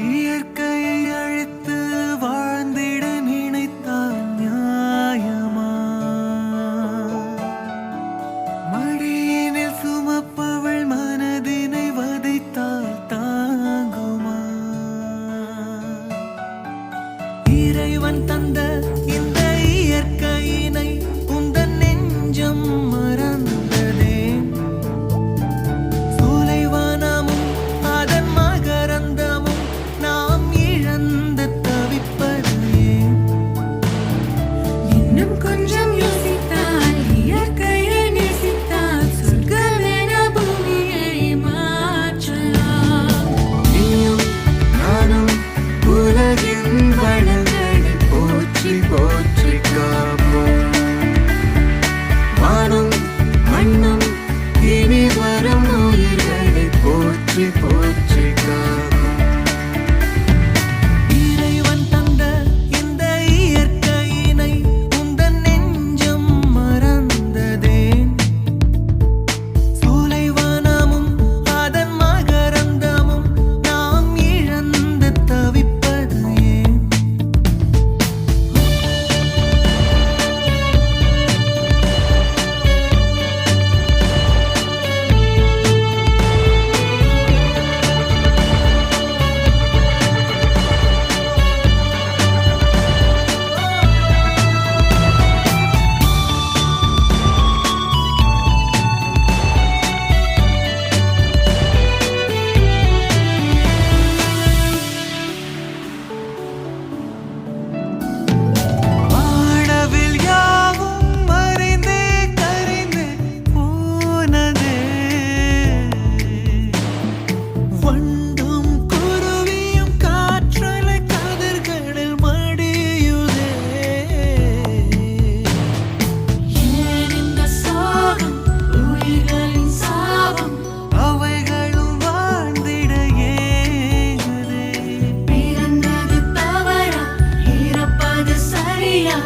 இயற்கையை அழித்து வாழ்ந்திட நினைத்தால் நியாயமா? மடியினில் சுமப்பவள் மனதினை வதைத்தால் தாங்குமா? இறைவன் தந்த இந்த இயற்கையினை உந்தன் நெஞ்சம் மறந்ததே. சோலைவனமும் அதன் மகரந்தமும் நாம் இழந்து தவிப்பது ஏன்? இன்னும் கொஞ்சம் யோசித்தால், இயற்கையை நேசித்தால், சொர்க்கமென பூமியை மாற்றலாம். நீயும் நானும் உலகின் வளங்களை போற்றி போற்றி காப்போம். வானும் மண்ணும் இனி வரும் உயிர்களை போற்றி போற்றி காப்போம். இறைவன் தந்த இந்த இயற்கையினை உந்தன் நெஞ்சம் மறந்ததேன்? சோலைவனமும் அதன் மகரந்தமும் நாம் இழந்து தவிப்பது ஏன்? வானவில் யாவும் மறைந்தே கரைந்து போனதே. வண்டும் குருவியும் காற்றலை கதிர்களில் மடியுதே. ஏன் இந்த சோகம், உயிர்களின் சாபம்? அவைகளும் வாழ்ந்திட ஏங்குதே. பிறந்தது தவறா, இறப்பது சரியா?